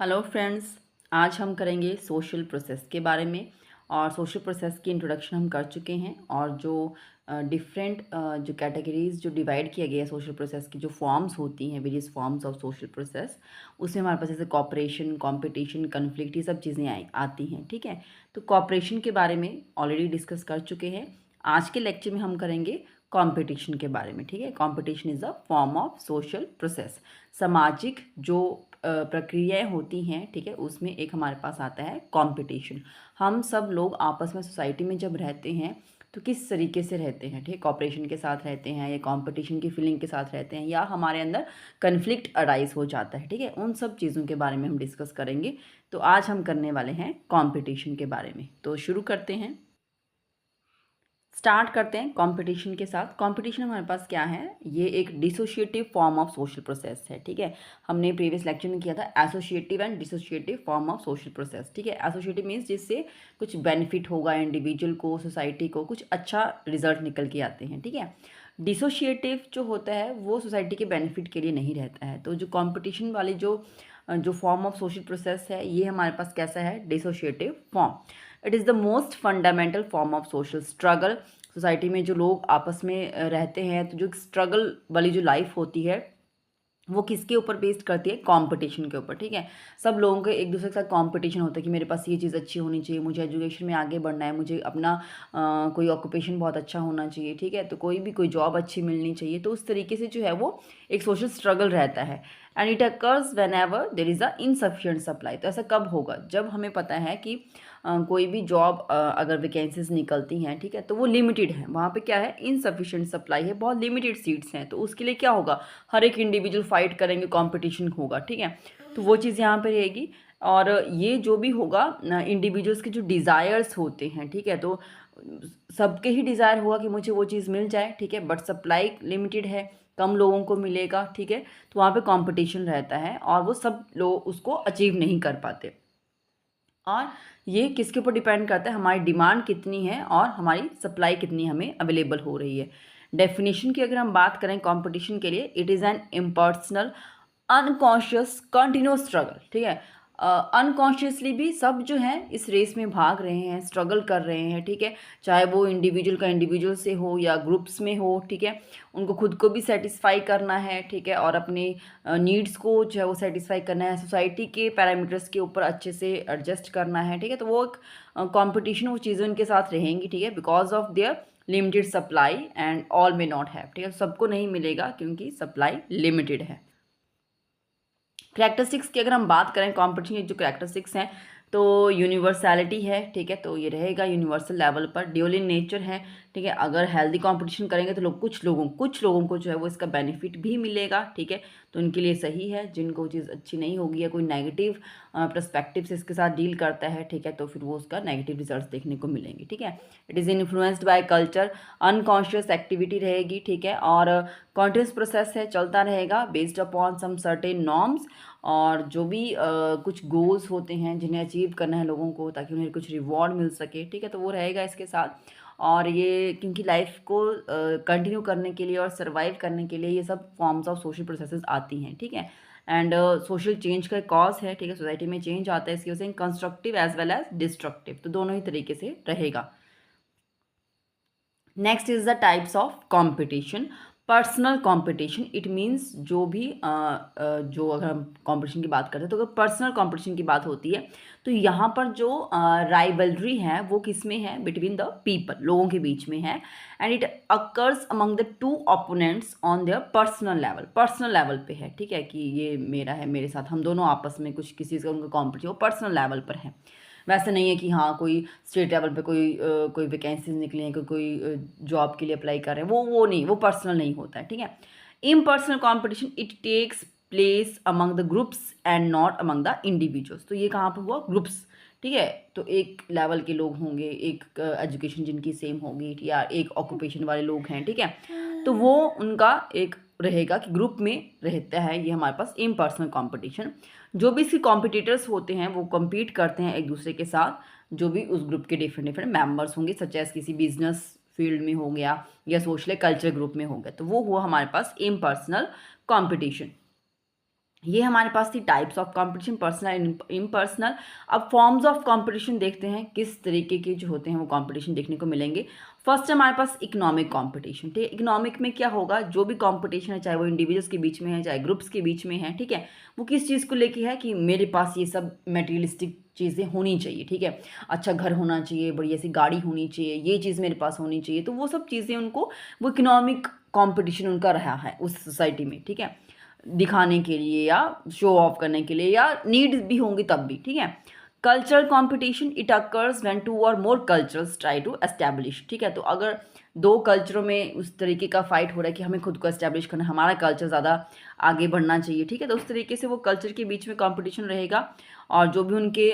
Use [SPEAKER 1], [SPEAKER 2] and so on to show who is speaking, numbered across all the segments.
[SPEAKER 1] Hello friends. आज हम करेंगे सोशल प्रोसेस के बारे में। और सोशल प्रोसेस की इंट्रोडक्शन हम कर चुके हैं और जो डिफरेंट जो कैटेगरीज जो डिवाइड किया गया है सोशल प्रोसेस की जो फॉर्म्स होती हैं, various forms of social process, उसमें हमारे पास जैसे कॉपरेशन, कंपटीशन, कन्फ्लिक्ट, ये सब चीज़ें आती हैं। ठीक है, तो कॉपरेशन के बारे में ऑलरेडी डिस्कस कर चुके हैं। आज के लेक्चर में हम करेंगे कंपटीशन के बारे में। ठीक है, competition is a form of social process. सामाजिक जो प्रक्रियाएं होती हैं, ठीक है, उसमें एक हमारे पास आता है कंपटीशन। हम सब लोग आपस में सोसाइटी में जब रहते हैं तो किस तरीके से रहते हैं, ठीक है, कॉपरेशन के साथ रहते हैं या कंपटीशन की फीलिंग के साथ रहते हैं या हमारे अंदर कन्फ्लिक्ट अराइज हो जाता है। ठीक है, उन सब चीज़ों के बारे में हम डिस्कस करेंगे। तो आज हम करने वाले हैं कंपटीशन के बारे में। तो शुरू करते हैं, स्टार्ट करते हैं कंपटीशन के साथ। कंपटीशन हमारे पास क्या है, ये एक dissociative form of social process है। ठीक है, हमने प्रीवियस लेक्चर में किया था associative and dissociative form of social process. ठीक है, एसोसिएटिव मीन्स जिससे कुछ बेनिफिट होगा इंडिविजुअल को, सोसाइटी को, कुछ अच्छा रिजल्ट निकल के आते हैं। ठीक है, डिसोशिएटिव जो होता है वो सोसाइटी के बेनिफिट के लिए नहीं रहता है। तो जो कंपटीशन वाली जो फॉर्म ऑफ सोशल प्रोसेस है, ये हमारे पास कैसा है, dissociative form. It is the most fundamental form of social struggle. Society में जो लोग आपस में रहते हैं, तो जो स्ट्रगल वाली जो लाइफ होती है वो किसके ऊपर बेस्ड करती है, कंपटीशन के ऊपर। ठीक है, सब लोगों के एक दूसरे के साथ कंपटीशन होता है कि मेरे पास ये चीज़ अच्छी होनी चाहिए, मुझे एजुकेशन में आगे बढ़ना है, मुझे अपना कोई ऑक्यूपेशन बहुत अच्छा होना चाहिए। ठीक है, तो कोई जॉब अच्छी मिलनी चाहिए। तो उस तरीके से जो है वो एक सोशल स्ट्रगल रहता है। And it occurs when ever there is a insufficient supply. तो ऐसा कब होगा, जब हमें पता है कि कोई भी जॉब अगर वैकेंसीज निकलती हैं, ठीक है, तो वो लिमिटेड है, वहाँ पे क्या है, इनसफिशिएंट सप्लाई है, बहुत लिमिटेड सीट्स हैं। तो उसके लिए क्या होगा, हर एक इंडिविजुअल फाइट करेंगे, कंपटीशन होगा। ठीक है, तो वो चीज़ यहाँ पे रहेगी। और ये जो भी होगा, इंडिविजुअल्स के जो डिज़ायर्स होते हैं, ठीक है, तो सबके ही डिज़ायर होगा कि मुझे वो चीज़ मिल जाए। ठीक है, बट सप्लाई लिमिटेड है, कम लोगों को मिलेगा। ठीक है, तो वहाँ पे कंपटीशन रहता है और वो सब लोग उसको अचीव नहीं कर पाते। और ये किसके ऊपर डिपेंड करता है, हमारी डिमांड कितनी है और हमारी सप्लाई कितनी हमें अवेलेबल हो रही है। डेफिनेशन की अगर हम बात करें कंपटीशन के लिए, it is an impersonal unconscious continuous struggle. ठीक है, अनकॉन्शियसली भी सब जो है इस रेस में भाग रहे हैं, स्ट्रगल कर रहे हैं। ठीक है, चाहे वो इंडिविजुअल का इंडिविजुअल से हो या ग्रुप्स में हो। ठीक है, उनको खुद को भी सेटिस्फाई करना है। ठीक है, और अपने नीड्स को जो है वो सेटिस्फाई करना है, सोसाइटी के पैरामीटर्स के ऊपर अच्छे से एडजस्ट करना है। ठीक है, तो वो एक कंपटीशन वो चीज़ें उनके साथ रहेंगी। ठीक है, because of their limited supply and all may not have. ठीक है, सबको नहीं मिलेगा क्योंकि सप्लाई लिमिटेड है। करेक्टरिस्टिक्स की अगर हम बात करें कंपटीशन की जो करेक्टरिस्टिक्स हैं, तो यूनिवर्सैलिटी है। ठीक है, तो ये रहेगा यूनिवर्सल लेवल पर। ड्यूअल इन नेचर है। ठीक है, अगर हेल्दी कंपटीशन करेंगे तो कुछ लोगों को जो है वो इसका बेनिफिट भी मिलेगा। ठीक है, तो उनके लिए सही है। जिनको वो चीज़ अच्छी नहीं होगी या कोई नेगेटिव पर्सपेक्टिव से इसके साथ डील करता है, ठीक है, तो फिर वो उसका नेगेटिव रिजल्ट देखने को मिलेंगे। ठीक है, it is influenced by culture, unconscious activity रहेगी। ठीक है, और कॉन्टिन्यूस प्रोसेस है, चलता रहेगा, based upon some certain norms. और जो भी कुछ गोल्स होते हैं जिन्हें अचीव करना है लोगों को, ताकि उन्हें कुछ रिवॉर्ड मिल सके। ठीक है, तो वो रहेगा इसके साथ। और ये क्योंकि लाइफ को कंटिन्यू करने के लिए और सर्वाइव करने के लिए ये सब फॉर्म्स ऑफ सोशल प्रोसेसेस आती हैं। ठीक है, एंड सोशल चेंज का कॉज है। ठीक है, सोसाइटी में चेंज आता है इसकी वजह से, constructive as well as destructive, तो दोनों ही तरीके से रहेगा। Next is the types of competition. Personal competition, it means जो भी जो अगर हम कंपटीशन की बात करते हैं, तो अगर पर्सनल कंपटीशन की बात होती है तो यहाँ पर जो राइवलरी है वो किस में है, बिटवीन द पीपल, लोगों के बीच में है। And it occurs among the two opponents on their personal level पे है। ठीक है, कि ये मेरा है, मेरे साथ, हम दोनों आपस में कुछ किसी का उनका कॉम्पिटिशन वो पर्सनल लेवल पर है। वैसे नहीं है कि हाँ कोई स्टेट लेवल पे कोई वैकेंसीज निकली हैं, कोई जॉब के लिए अप्लाई कर रहे हैं, वो नहीं, वो पर्सनल नहीं होता है। ठीक है, impersonal competition, it takes place among the groups and not among the individuals. तो ये कहाँ पर हुआ, ग्रुप्स। ठीक है, तो एक लेवल के लोग होंगे, एक एजुकेशन जिनकी सेम होगी या एक ऑक्यूपेशन वाले लोग हैं। ठीक है, तो वो उनका एक रहेगा कि ग्रुप में रहता है, ये हमारे पास इम्पर्सनल कंपटीशन। जो भी इसके कॉम्पिटिटर्स होते हैं वो compete करते हैं एक दूसरे के साथ, जो भी उस ग्रुप के डिफरेंट डिफरेंट मेंबर्स होंगे, सच एज किसी बिजनेस फील्ड में हो गया या सोशल कल्चर ग्रुप में हो गया, तो वो हुआ हमारे पास इम्पर्सनल कंपटीशन। ये हमारे पास थी types of competition, personal and impersonal. अब फॉर्म्स ऑफ कंपटीशन देखते हैं किस तरीके के जो होते हैं वो कंपटीशन देखने को मिलेंगे। फर्स्ट हमारे पास इकोनॉमिक कंपटीशन, ठीक है। इकोनॉमिक में क्या होगा, जो भी कंपटीशन है चाहे वो इंडिविजुअल्स के बीच में है चाहे ग्रुप्स के बीच में है, ठीक है, वो किस चीज़ को लेके है कि मेरे पास ये सब मटेरियलिस्टिक चीज़ें होनी चाहिए, ठीक है, अच्छा घर होना चाहिए, बढ़िया सी गाड़ी होनी चाहिए, ये चीज़ मेरे पास होनी चाहिए। तो वो सब चीज़ें उनको, वो इकोनॉमिक कंपटीशन उनका रहा है उस सोसाइटी में, ठीक है, दिखाने के लिए या शो ऑफ करने के लिए, या नीड्स भी होंगी तब भी, ठीक है। Cultural competition, it occurs when two or more cultures try to establish, ठीक है। तो अगर दो कल्चरों में उस तरीके का फाइट हो रहा है कि हमें खुद को एस्टैब्लिश करना, हमारा कल्चर ज़्यादा आगे बढ़ना चाहिए, ठीक है, तो उस तरीके से वो कल्चर के बीच में कंपटीशन रहेगा। और जो भी उनके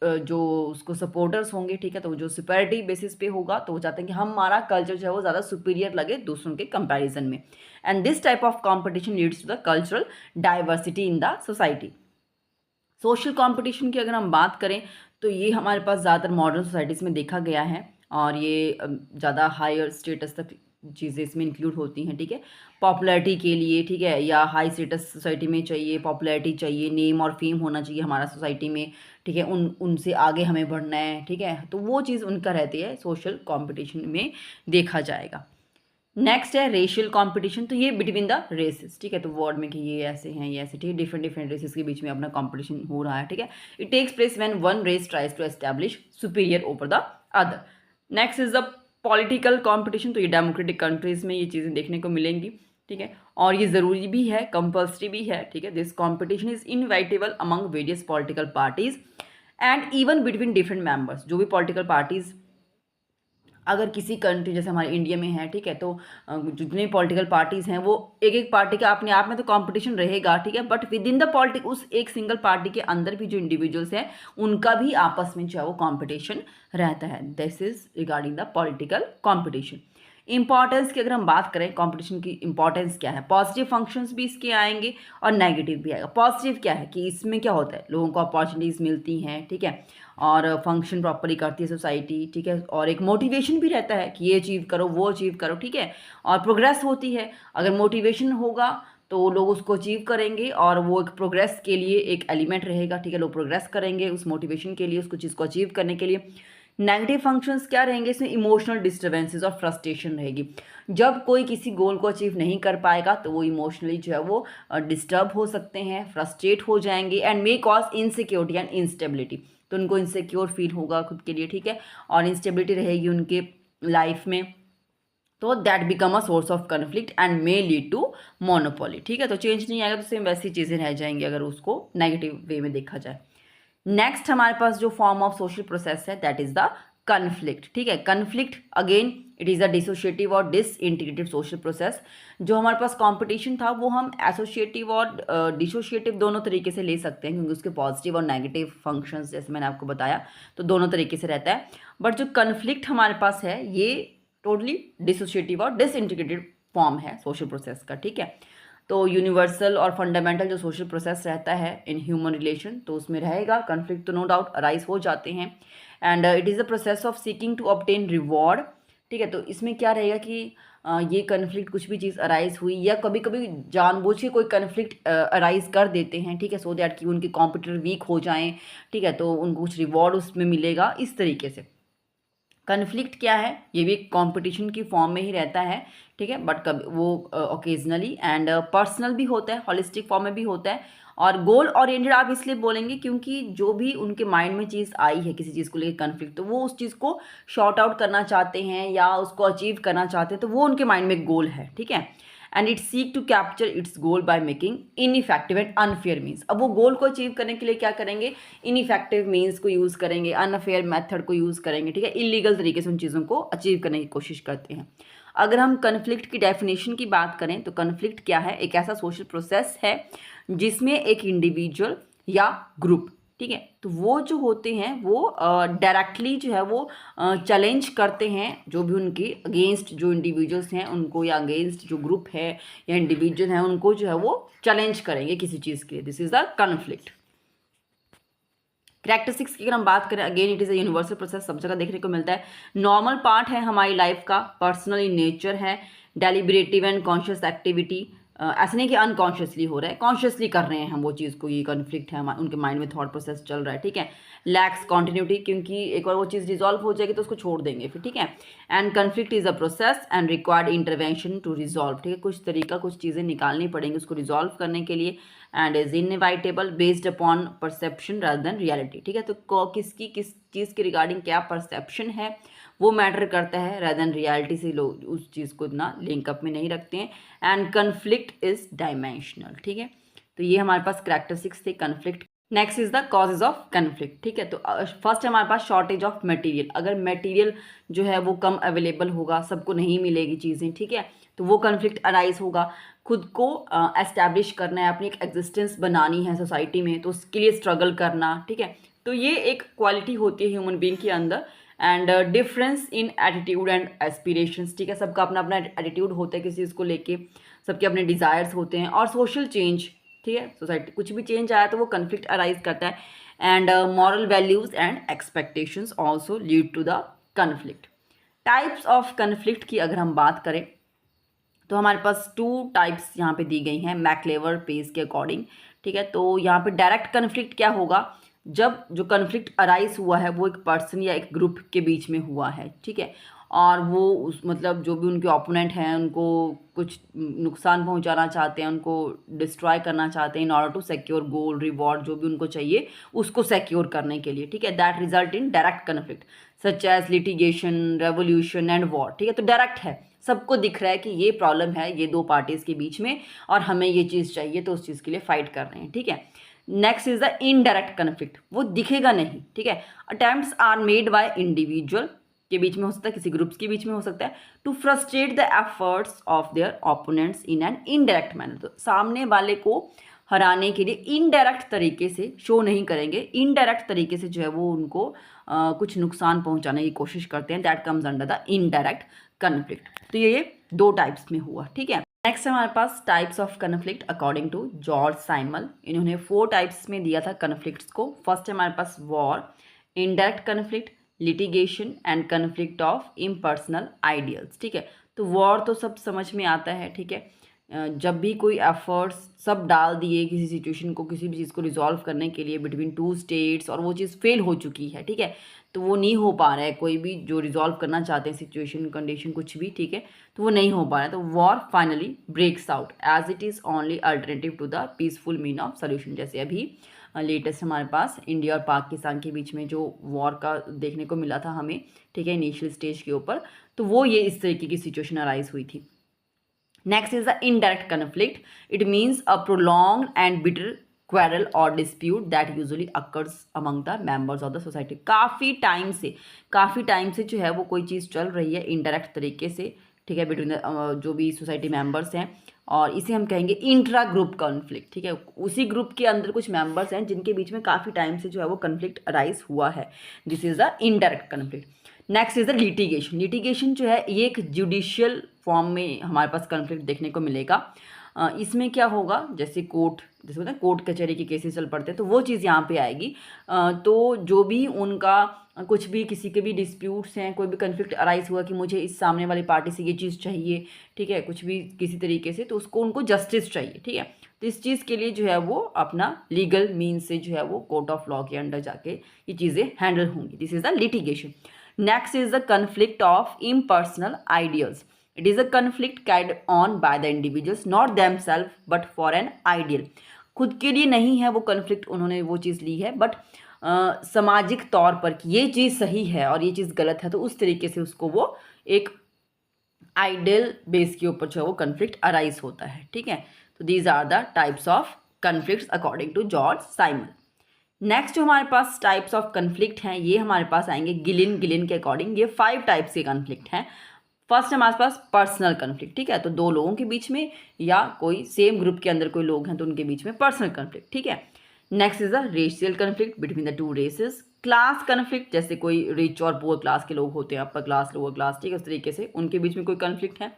[SPEAKER 1] जो उसको सपोर्टर्स होंगे, ठीक है, तो जो सुपैरिटी बेसिस पे होगा, तो वो चाहते हैं कि हमारा कल्चर जो है वो ज़्यादा सुपीरियर लगे दूसरों के कंपैरिजन में। And this type of competition leads to the cultural diversity in the society. Social competition की अगर हम बात करें तो ये हमारे पास ज़्यादातर मॉडर्न सोसाइटीज़ में देखा गया है, और ये ज़्यादा हायर स्टेटस तक चीज़ें इसमें इंक्लूड होती हैं, ठीक है, पॉपुलैरिटी के लिए, ठीक है, या हाई स्टेटस सोसाइटी में चाहिए, पॉपुलैरिटी चाहिए, नेम और फेम होना चाहिए हमारा सोसाइटी में, ठीक है, उनसे आगे हमें बढ़ना है, ठीक है, तो वो चीज़ उनका रहती है, सोशल कंपटीशन में देखा जाएगा। नेक्स्ट है रेशियल कंपटीशन, तो ये बिटवीन द रेसेस, ठीक है, तो वर्ड में कि ये ऐसे हैं ये ऐसे, ठीक है, डिफरेंट डिफरेंट रेसेस के बीच में अपना कंपटीशन हो रहा है, ठीक है। It takes place when one race tries to establish superior over the other. Next is the political competition, तो ये डेमोक्रेटिक कंट्रीज में ये चीज़ें देखने को मिलेंगी, ठीक है, और ये ज़रूरी भी है, कंपल्सरी भी है, ठीक है। This competition is inevitable among various political parties and even between different members. जो भी पॉलिटिकल पार्टीज अगर किसी कंट्री जैसे हमारे इंडिया में है, ठीक है, तो जितने पॉलिटिकल पार्टीज़ हैं वो एक एक पार्टी का अपने आप में तो कंपटीशन रहेगा, ठीक है, but with in the politic उस एक सिंगल पार्टी के अंदर भी जो इंडिविजुअल्स हैं उनका भी आपस में जो है वो कंपटीशन रहता है। This is regarding the political competition. Importance की अगर हम बात करें, कंपटीशन की इंपॉर्टेंस क्या है, पॉजिटिव फंक्शंस भी इसके आएंगे और नेगेटिव भी आएगा। पॉजिटिव क्या है कि इसमें क्या होता है, लोगों को अपॉर्चुनिटीज़ मिलती हैं, ठीक है, और फंक्शन प्रॉपरली करती है सोसाइटी, ठीक है, और एक मोटिवेशन भी रहता है कि ये अचीव करो वो अचीव करो, ठीक है, और प्रोग्रेस होती है। अगर मोटिवेशन होगा तो लोग उसको अचीव करेंगे, और वो एक प्रोग्रेस के लिए एक एलिमेंट रहेगा, ठीक है, लोग प्रोग्रेस करेंगे उस मोटिवेशन के लिए, उसको चीज़ को अचीव करने के लिए। नेगेटिव फंक्शंस क्या रहेंगे इसमें, इमोशनल डिस्टर्बेंसेस और फ्रस्ट्रेशन रहेगी। जब कोई किसी गोल को अचीव नहीं कर पाएगा तो वो इमोशनली जो है वो डिस्टर्ब हो सकते हैं, फ्रस्ट्रेट हो जाएंगे, and may cause insecurity and instability. तो उनको इनसिक्योर फील होगा खुद के लिए, ठीक है, और इंस्टेबिलिटी रहेगी उनके लाइफ में, तो that become a source of conflict and may lead to monopoly, ठीक है। तो चेंज नहीं आएगा तो सेम वैसी चीज़ें रह जाएंगी अगर उसको नेगेटिव वे में देखा जाए। नेक्स्ट हमारे पास जो फॉर्म ऑफ सोशल प्रोसेस है दैट इज द कन्फ्लिक्ट, ठीक है। Conflict again it is a dissociative और डिसइंटीग्रेटेड सोशल प्रोसेस। जो हमारे पास कंपटीशन था वो हम एसोसिएटिव और डिसोशिएटिव दोनों तरीके से ले सकते हैं, क्योंकि उसके पॉजिटिव और नेगेटिव फंक्शंस जैसे मैंने आपको बताया तो दोनों तरीके से रहता है। बट जो कन्फ्लिक्ट हमारे पास है ये टोटली डिसोशिएटिव और डिसइंटीग्रेटेड फॉर्म है सोशल प्रोसेस का, ठीक है। तो यूनिवर्सल और फंडामेंटल जो सोशल प्रोसेस रहता है इन ह्यूमन रिलेशन, तो उसमें रहेगा कन्फ्लिक्ट, तो नो डाउट अराइज हो जाते हैं। And it is the process of seeking to obtain reward, ठीक है। तो इसमें क्या रहेगा कि ये कन्फ्लिक्ट कुछ भी चीज़ अराइज हुई या कभी कभी जानबूझ के कोई कन्फ्लिक्ट अराइज कर देते हैं, ठीक है, सो दैट कि उनके कॉम्पिटिटर वीक हो जाएं, ठीक है, तो उनको कुछ रिवॉर्ड उसमें मिलेगा, इस तरीके से। कन्फ्लिक्ट क्या है, ये भी कंपटीशन की फॉर्म में ही रहता है, ठीक है, बट कभी वो ओकेजनली एंड पर्सनल भी होता है, हॉलिस्टिक फॉर्म में भी होता है। और गोल ओरिएंटेड आप इसलिए बोलेंगे क्योंकि जो भी उनके माइंड में चीज़ आई है किसी चीज़ को लेकर कन्फ्लिक्ट, तो वो उस चीज़ को शॉर्ट आउट करना चाहते हैं या उसको अचीव करना चाहते हैं, तो वो उनके माइंड में गोल है, ठीक है। And it seek to capture its goal by making ineffective and unfair means. अब वो गोल को अचीव करने के लिए क्या करेंगे, इनइफेक्टिव मीन्स को यूज़ करेंगे, अनफेयर मेथड को यूज़ करेंगे, ठीक है, इलीगल तरीके से उन चीज़ों को अचीव करने की कोशिश करते हैं। अगर हम कन्फ्लिक्ट की डेफिनेशन की बात करें तो कन्फ्लिक्ट क्या है, एक ऐसा सोशल प्रोसेस है जिसमें एक इंडिविजुअल या ग्रुप, ठीक है, तो वो जो होते हैं वो डायरेक्टली जो है वो चैलेंज करते हैं जो भी उनके अगेंस्ट जो इंडिविजुअल्स हैं उनको, या अगेंस्ट जो ग्रुप है या इंडिविजुअल हैं उनको जो है वो चैलेंज करेंगे किसी चीज़ के लिए। This is the conflict. Characteristics की अगर हम बात करें, again it is a universal process, सब जगह देखने को मिलता है। नॉर्मल पार्ट है हमारी लाइफ का, पर्सनल इन नेचर है, डेलिब्रेटिव एंड कॉन्शियस एक्टिविटी, ऐसा नहीं कि अनकॉन्शियसली हो रहा है, कॉन्शियसली कर रहे हैं हम वो चीज़ को, ये कॉन्फ्लिक्ट है, उनके माइंड में थॉट प्रोसेस चल रहा है, ठीक है। लैक्स कॉन्टिन्यूटी, क्योंकि एक बार वो चीज़ रिजॉल्व हो जाएगी तो उसको छोड़ देंगे फिर, ठीक है। And conflict is a process and required intervention to resolve, ठीक है। कुछ तरीका, कुछ चीज़ें निकालनी पड़ेंगी उसको रिजॉल्व करने के लिए। And is inevitable based upon perception rather than reality, ठीक है। तो किसकी किस चीज़ के रिगार्डिंग क्या परसेप्शन है वो मैटर करता है, रादर देन रियलिटी से लोग उस चीज़ को इतना लिंकअप में नहीं रखते हैं। एंड कन्फ्लिक्ट इज डायमेंशनल, ठीक है। तो ये हमारे पास कैरेक्टरिस्टिक्स थे conflict. Next is the causes of conflict, ठीक है। तो फर्स्ट हमारे पास शॉर्टेज ऑफ मटेरियल, अगर मटेरियल जो है वो कम अवेलेबल होगा, सबको नहीं मिलेगी चीज़ें, ठीक है, तो वो कन्फ्लिक्ट अराइज होगा। खुद को एस्टैब्लिश करना है, अपनी एक एग्जिस्टेंस बनानी है सोसाइटी में, तो उसके लिए स्ट्रगल करना, ठीक है। तो ये एक क्वालिटी होती है ह्यूमन बीइंग के अंदर। And difference in attitude and aspirations, ठीक है। सबका अपना अपना एटीट्यूड होता है किसी चीज़ को लेके, सबके अपने डिज़ायर्स होते हैं। और सोशल चेंज, ठीक है, सोसाइटी कुछ भी चेंज आया तो वो कन्फ्लिक्ट अराइज करता है। And moral values and expectations also lead to the conflict. Types of conflict की अगर हम बात करें तो हमारे पास 2 टाइप्स यहाँ पे दी गई हैं मैक्लेवर पेस के अकॉर्डिंग, ठीक है। तो यहाँ पे डायरेक्ट कन्फ्लिक्ट क्या होगा, जब जो कन्फ्लिक्ट अराइज हुआ है वो एक पर्सन या एक ग्रुप के बीच में हुआ है, ठीक है, और वो उस मतलब जो भी उनके ओपोनेंट हैं उनको कुछ नुकसान पहुंचाना चाहते हैं, उनको डिस्ट्रॉय करना चाहते हैं in order to secure goal reward जो भी उनको चाहिए उसको सिक्योर करने के लिए, ठीक है। That result in direct conflict such as litigation, revolution and war, ठीक है। तो डायरेक्ट है, सबको दिख रहा है कि ये प्रॉब्लम है ये 2 पार्टीज़ के बीच में और हमें ये चीज़ चाहिए तो उस चीज़ के लिए फाइट कर रहे हैं, ठीक है। Next is the indirect conflict, वो दिखेगा नहीं, ठीक है। Attempts are made by individual के बीच में हो सकता है, किसी ग्रुप्स के बीच में हो सकता है, to frustrate the efforts of their opponents in an indirect manner. तो सामने वाले को हराने के लिए इनडायरेक्ट तरीके से शो नहीं करेंगे, इनडायरेक्ट तरीके से जो है वो उनको कुछ नुकसान पहुंचाने की कोशिश करते हैं। That comes under the indirect conflict. तो ये 2 टाइप्स में हुआ, ठीक है। नेक्स्ट हमारे पास types of conflict according to George Simmel, इन्होंने 4 टाइप्स में दिया था कन्फ्लिक्ट्स को। फर्स्ट है हमारे पास war, indirect conflict, litigation and conflict of impersonal ideals, ठीक है। तो वॉर तो सब समझ में आता है, ठीक है। जब भी कोई एफर्ट्स सब डाल दिए किसी सिचुएशन को, किसी भी चीज़ को रिजॉल्व करने के लिए बिटवीन 2 स्टेट्स और वो चीज़ फेल हो चुकी है, ठीक है, तो वो नहीं हो पा रहा है, कोई भी जो रिजॉल्व करना चाहते हैं सिचुएशन कंडीशन कुछ भी, ठीक है, तो वो नहीं हो पा रहा है, तो war finally breaks out as it is only alternative to the peaceful mean of solution. जैसे अभी लेटेस्ट हमारे पास इंडिया और पाकिस्तान के बीच में जो वॉर का देखने को मिला था हमें, ठीक है, इनिशियल स्टेज के ऊपर, तो वो ये इस तरीके की सिचुएशन अराइज हुई थी। Next is the indirect conflict. It means a prolonged and bitter quarrel or dispute that usually occurs among the members of the society. काफ़ी टाइम से जो है वो कोई चीज़ चल रही है इनडायरेक्ट तरीके से, ठीक है, बिटवीन जो भी सोसाइटी मेंबर्स हैं, और इसे हम कहेंगे इंट्रा ग्रुप कॉन्फ्लिक्ट, ठीक है। उसी ग्रुप के अंदर कुछ मेंबर्स हैं जिनके बीच में काफ़ी टाइम से जो है वो कन्फ्लिक्ट अराइज हुआ है। This is the indirect conflict. Next is the litigation. Litigation जो है ये एक जुडिशियल फॉर्म में हमारे पास कन्फ्लिक्ट देखने को मिलेगा। इसमें क्या होगा, जैसे जैसे होता है कोर्ट कचहरी के केसेस चल पड़ते हैं, तो वो चीज़ यहाँ पे आएगी। तो जो भी उनका कुछ भी किसी के भी डिस्प्यूट्स हैं, कोई भी कन्फ्लिक्ट अराइज हुआ कि मुझे इस सामने वाली पार्टी से ये चीज़ चाहिए, ठीक है, कुछ भी किसी तरीके से, तो उसको उनको जस्टिस चाहिए, ठीक है। तो इस चीज़ के लिए जो है वो अपना लीगल मीन से जो है वो कोर्ट ऑफ लॉ के अंडर जाके ये चीज़ें हैंडल होंगी। This is the litigation. Next is the conflict of impersonal ideals. It is a conflict carried on by the individuals, not themselves, but for an ideal. खुद के लिए नहीं है वो कन्फ्लिक्ट, उन्होंने वो चीज़ ली है, बट सामाजिक तौर पर कि ये चीज़ सही है और ये चीज़ गलत है, तो उस तरीके से उसको वो एक आइडियल बेस के ऊपर जो है वो कन्फ्लिक्ट अराइज होता है, ठीक है। तो these are the types of conflicts according to George Simon. Next जो हमारे पास टाइप्स ऑफ कन्फ्लिक्ट हैं ये हमारे पास आएंगे गिलिन के अकॉर्डिंग। ये 5 टाइप्स के कन्फ्लिक्ट हैं। फर्स्ट हमारे पास पर्सनल कन्फ्लिक्ट, ठीक है, तो 2 लोगों के बीच में या कोई सेम ग्रुप के अंदर कोई लोग हैं तो उनके बीच में पर्सनल कन्फ्लिक्ट, ठीक है। Next is the racial conflict between the 2 races. Class conflict, जैसे कोई रिच और पुअर क्लास के लोग होते हैं, अपर क्लास लोअर क्लास, ठीक है, उस तरीके से उनके बीच में कोई कन्फ्लिक्ट है।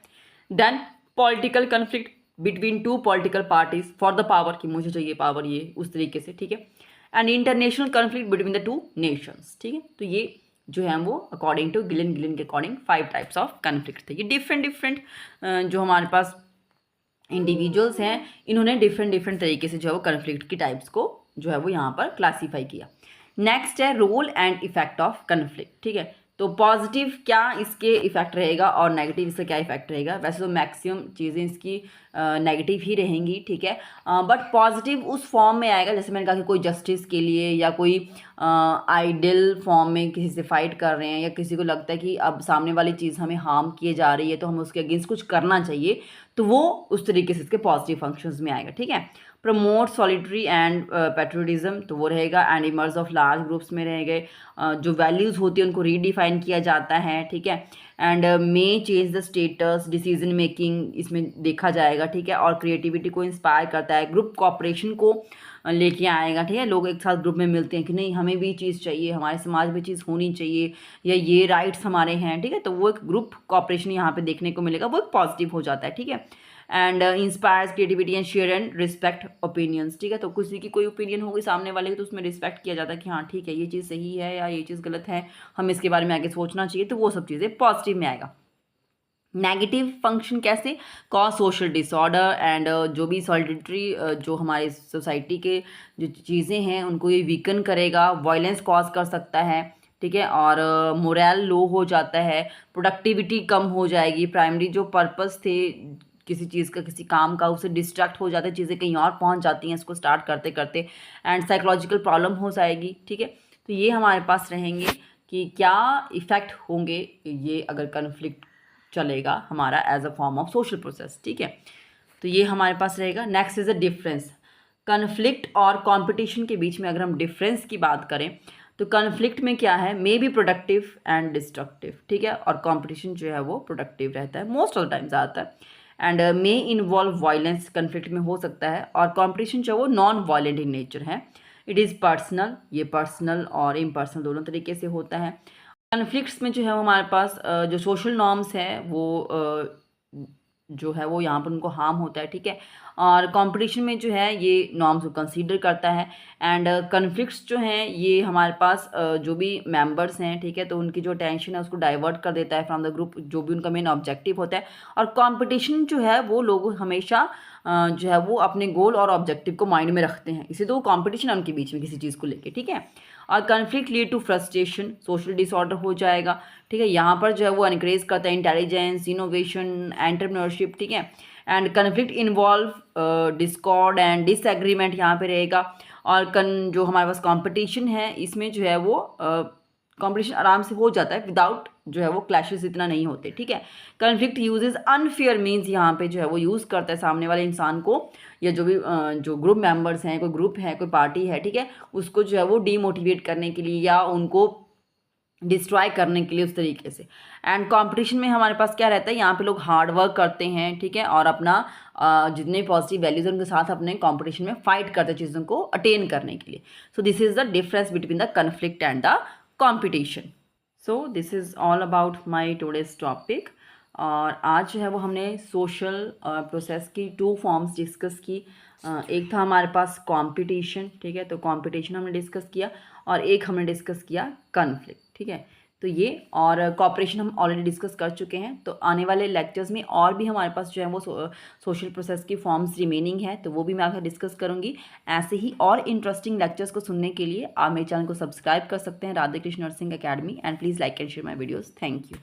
[SPEAKER 1] Then political conflict between 2 political parties for the power, कि मुझे चाहिए पावर, ये उस तरीके से, ठीक है। And international conflict between the 2 Nations, ठीक है। तो ये जो है वो अकॉर्डिंग टू गिलिन के अकॉर्डिंग 5 टाइप्स ऑफ कन्फ्लिक्ट थे। ये डिफरेंट जो हमारे पास इंडिविजुअल्स हैं, इन्होंने डिफरेंट डिफरेंट तरीके से जो है वो कन्फ्लिक्ट की टाइप्स को जो है वो यहाँ पर क्लासीफाई किया। नेक्स्ट है role and effect of conflict, ठीक है। तो पॉजिटिव क्या इसके इफेक्ट रहेगा और नेगेटिव इसका क्या इफेक्ट रहेगा। वैसे तो मैक्सिमम चीज़ें इसकी नेगेटिव ही रहेंगी, ठीक है, बट पॉजिटिव उस फॉर्म में आएगा जैसे मैंने कहा कि कोई जस्टिस के लिए या कोई आइडियल फॉर्म में किसी से फाइट कर रहे हैं, या किसी को लगता है कि अब सामने वाली चीज़ हमें हार्म किए जा रही है तो हमें उसके अगेंस्ट कुछ करना चाहिए, तो वो उस तरीके से इसके पॉजिटिव फंक्शंस में आएगा, ठीक है। प्रमोट सॉलिटरी एंड पैट्रियटिज्म, तो वो रहेगा। And emerge of large groups में रह गए, जो वैल्यूज़ होती है उनको रीडिफाइन किया जाता है, ठीक है। And may change the status, decision making इसमें देखा जाएगा, ठीक है। और क्रिएटिविटी को इंस्पायर करता है, ग्रुप कॉपरेशन को लेके आएगा, ठीक है। लोग एक साथ ग्रुप में मिलते हैं कि नहीं हमें भी चीज़ चाहिए, हमारे समाज में चीज़ होनी चाहिए, या ये राइट्स हमारे हैं, ठीक है। तो वो एक ग्रुप कॉपरेशन यहाँ पे देखने को मिलेगा, वो एक पॉजिटिव हो जाता है, ठीक है। And inspires creativity and share and respect opinions, ठीक है। तो किसी की कोई ओपिनियन होगी सामने वाले की तो उसमें रिस्पेक्ट किया जाता है कि हाँ ठीक है ये चीज़ सही है या ये चीज़ गलत है, हमें इसके बारे में आगे सोचना चाहिए, तो वो सब चीज़ें पॉजिटिव में आएगा। नेगेटिव फंक्शन कैसे, कॉज सोशल डिसऑर्डर एंड जो भी सॉलिटरी जो हमारे सोसाइटी के जो चीज़ें हैं उनको ये वीकन करेगा, वायलेंस कॉज कर सकता है, ठीक है। और मोरल लो हो जाता है, प्रोडक्टिविटी कम हो जाएगी, प्राइमरी जो पर्पस थे किसी चीज़ का किसी काम का उससे डिस्ट्रैक्ट हो जाते हैं, चीज़ें कहीं और पहुंच जाती हैं इसको स्टार्ट करते करते, एंड साइकोलॉजिकल प्रॉब्लम हो जाएगी, ठीक है। तो ये हमारे पास रहेंगे कि क्या इफ़ेक्ट होंगे ये अगर कन्फ्लिक्ट चलेगा हमारा as a form of social process, ठीक है। तो ये हमारे पास रहेगा। Next is a difference, conflict और कंपटीशन के बीच में अगर हम डिफरेंस की बात करें तो कन्फ्लिक्ट में क्या है, may be productive and destructive, ठीक है, और कंपटीशन जो है वो प्रोडक्टिव रहता है मोस्ट ऑफ द टाइम ज़्यादातर, and may involve violence conflict में हो सकता है, और कंपटीशन जो है वो नॉन वायलेंट इन नेचर है। इट इज़ पर्सनल, ये पर्सनल और इम्पर्सनल दोनों तरीके से होता है। कन्फ्लिक्ट्स में जो है वो हमारे पास जो सोशल नॉर्म्स है वो जो है वो यहाँ पर उनको हार्म होता है, ठीक है। और कंपटीशन में जो है ये नॉर्म्स को कंसीडर करता है, एंड कन्फ्लिक्ट्स जो हैं ये हमारे पास जो भी मेंबर्स हैं, ठीक है, तो उनकी जो टेंशन है उसको डाइवर्ट कर देता है फ्रॉम द ग्रुप, जो भी उनका मेन ऑब्जेक्टिव होता है। और कंपटीशन जो है वो लोग हमेशा जो है वो अपने गोल और ऑब्जेक्टिव को माइंड में रखते हैं, इसे तो कंपटीशन है उनके बीच में किसी चीज़ को लेके, ठीक है। और conflict lead to frustration, social disorder हो जाएगा, ठीक है। यहाँ पर जो है वो एनकरेज करता है इंटेलिजेंस, इनोवेशन, एंटरप्रेन्योरशिप, ठीक है। And conflict involve Discord and disagreement यहाँ पे रहेगा। और जो हमारे पास कंपटीशन है इसमें जो है वो कंपटीशन आराम से हो जाता है, विदाउट जो है वो क्लैशेस इतना नहीं होते, ठीक है। कन्फ्लिक्ट यूजेस अनफेयर मीन्स, यहाँ पे जो है वो यूज़ करता है सामने वाले इंसान को, या जो भी जो ग्रुप मेंबर्स हैं, कोई ग्रुप है कोई पार्टी है, ठीक है, उसको जो है वो डीमोटिवेट करने के लिए या उनको डिस्ट्रॉय करने के लिए उस तरीके से। एंड कंपटीशन में हमारे पास क्या रहता है, यहाँ पे लोग हार्ड वर्क करते हैं, ठीक है, और अपना जितने पॉजिटिव वैल्यूज हैं उनके साथ अपने कंपटीशन में फाइट करते हैं चीज़ों को अटेन करने के लिए। So this is the difference between the conflict and the competition. So this is all about my today's topic. और आज जो है वो हमने सोशल प्रोसेस की 2 फॉर्म्स डिस्कस की। एक था हमारे पास कंपटीशन, ठीक है, तो कंपटीशन हमने डिस्कस किया, और एक हमने डिस्कस किया कन्फ्लिक्ट, ठीक है। तो ये और कॉपरेशन हम ऑलरेडी डिस्कस कर चुके हैं। तो आने वाले लेक्चर्स में और भी हमारे पास जो है वो सोशल प्रोसेस की फॉर्म्स रिमेनिंग है, तो वो भी मैं आपसे डिस्कस करूँगी। ऐसे ही और इंटरेस्टिंग लेक्चर्स को सुनने के लिए आप मेरे चैनल को सब्सक्राइब कर सकते हैं, Radhe Krishna nursing academy, and please like and share my videos. Thank you.